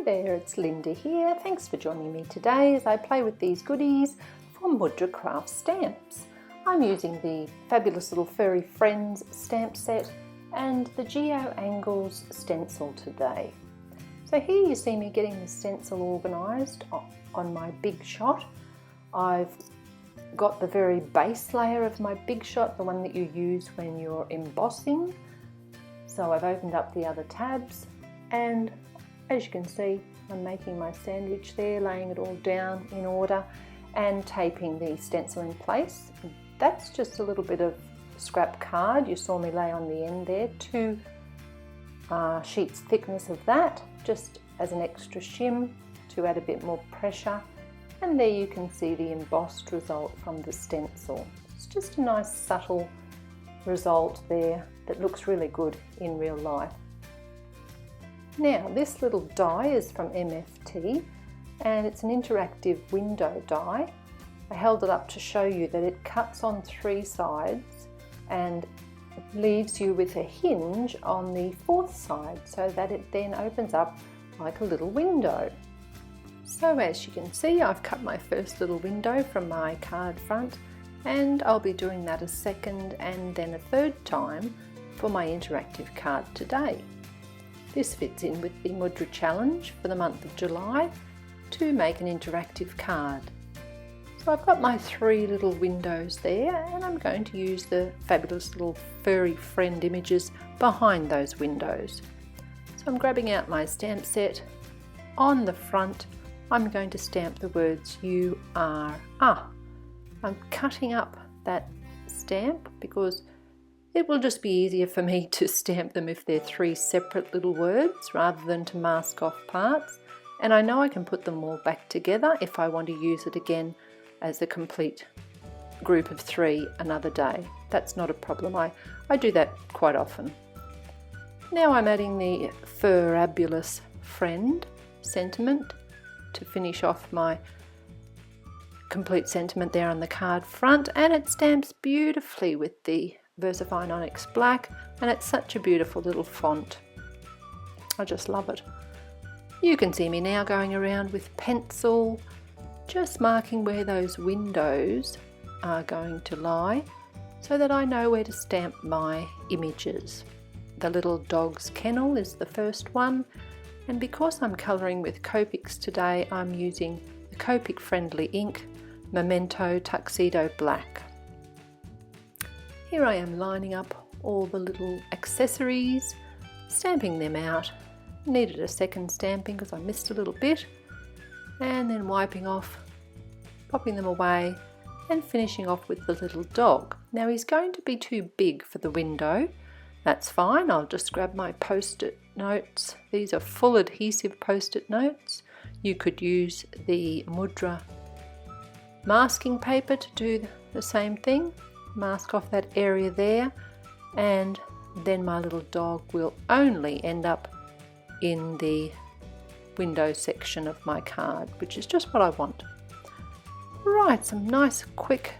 there, it's Linda here. Thanks for joining me today as I play with these goodies for Mudra Craft stamps. I'm using the fabulous little Furry Friends stamp set and the Geo Angles stencil today. So here you see me getting the stencil organised on my Big Shot. I've got the very base layer of my Big Shot, the one that you use when you're embossing. So I've opened up the other tabs, and as you can see, I'm making my sandwich there, laying it all down in order and taping the stencil in place. That's just a little bit of scrap card you saw me lay on the end there, 2 sheets thickness of that, just as an extra shim to add a bit more pressure. And there you can see the embossed result from the stencil. It's just a nice subtle result there that looks really good in real life. Now this little die is from MFT and it's an interactive window die. I held it up to show you that it cuts on 3 sides and leaves you with a hinge on the 4th side so that it then opens up like a little window. So as you can see, I've cut my first little window from my card front, and I'll be doing that a second and then a third time for my interactive card today. This fits in with the Mudra challenge for the month of July to make an interactive card. So I've got my 3 little windows there, and I'm going to use the fabulous little Furry Friend images behind those windows. So I'm grabbing out my stamp set. On the front I'm going to stamp the words "You Are A." I'm cutting up that stamp because it will just be easier for me to stamp them if they're 3 separate little words rather than to mask off parts. And I know I can put them all back together if I want to use it again as a complete group of 3 another day. That's not a problem. I do that quite often. Now I'm adding the Furabulous Friend sentiment to finish off my complete sentiment there on the card front, and it stamps beautifully with the VersaFine Onyx Black, and it's such a beautiful little font. I just love it. You can see me now going around with pencil, just marking where those windows are going to lie so that I know where to stamp my images. The little dog's kennel is the first one, and because I'm colouring with Copics today, I'm using the Copic friendly ink Memento Tuxedo Black. Here I am lining up all the little accessories, stamping them out. Needed a second stamping because I missed a little bit, and then wiping off, popping them away and finishing off with the little dog. Now he's going to be too big for the window. That's fine, I'll just grab my post-it notes. These are full adhesive post-it notes. You could use the Mudra masking paper to do the same thing. Mask off that area there, and then my little dog will only end up in the window section of my card, which is just what I want. Right, some nice quick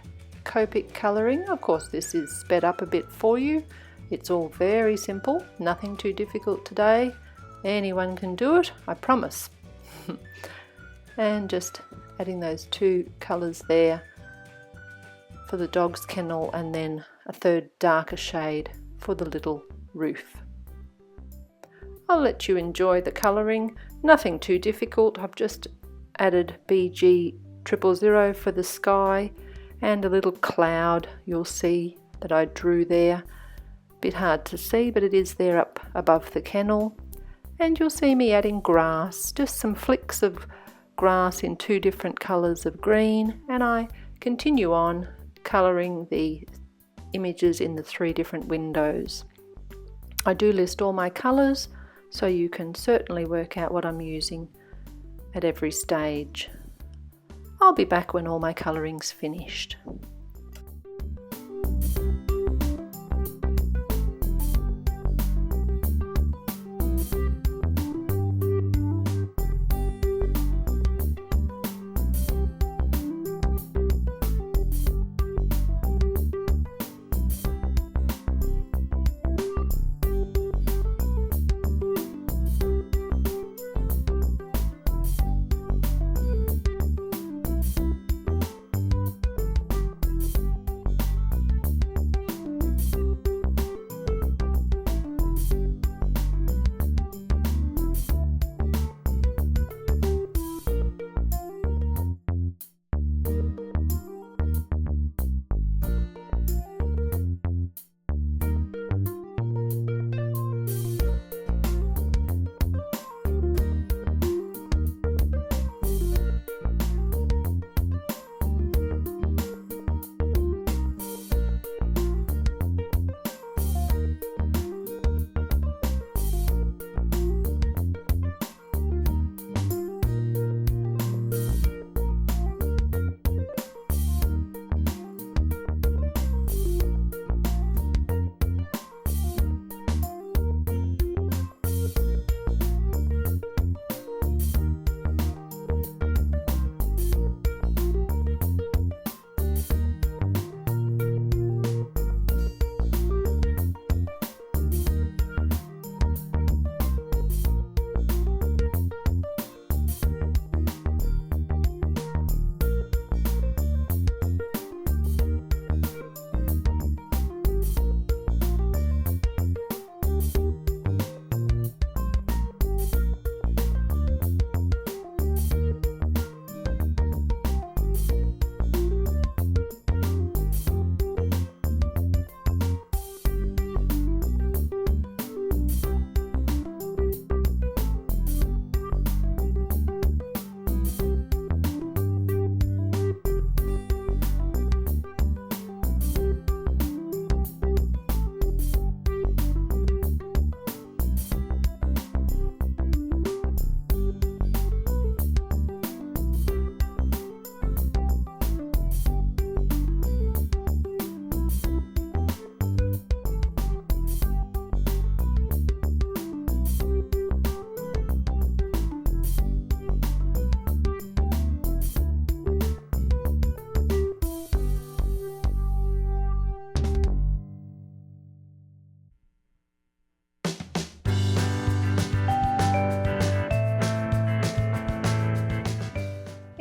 Copic colouring. Of course this is sped up a bit for you. It's all very simple, nothing too difficult today. Anyone can do it, I promise. And just adding those 2 colours there for the dog's kennel, and then a 3rd darker shade for the little roof. I'll let you enjoy the colouring, nothing too difficult. I've just added BG000 for the sky and a little cloud you'll see that I drew there. Bit hard to see, but it is there up above the kennel. And you'll see me adding grass, just some flicks of grass in 2 different colours of green, and I continue on colouring the images in the 3 different windows. I do list all my colours so you can certainly work out what I'm using at every stage. I'll be back when all my colouring's finished.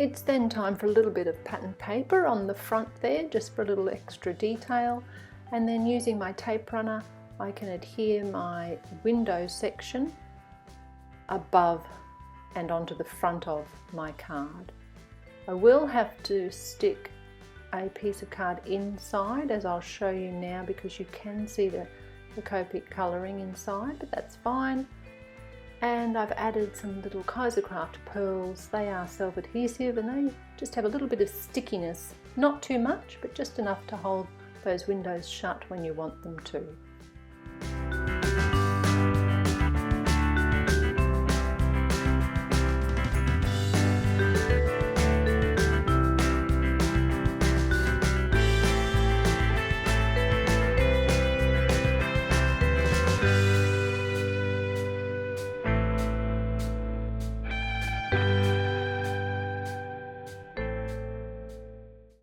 It's then time for a little bit of pattern paper on the front there, just for a little extra detail. And then using my tape runner, I can adhere my window section above and onto the front of my card. I will have to stick a piece of card inside, as I'll show you now, because you can see the Copic colouring inside, but that's fine. And I've added some little Kaisercraft pearls. They are self-adhesive and they just have a little bit of stickiness. Not too much, but just enough to hold those windows shut when you want them to.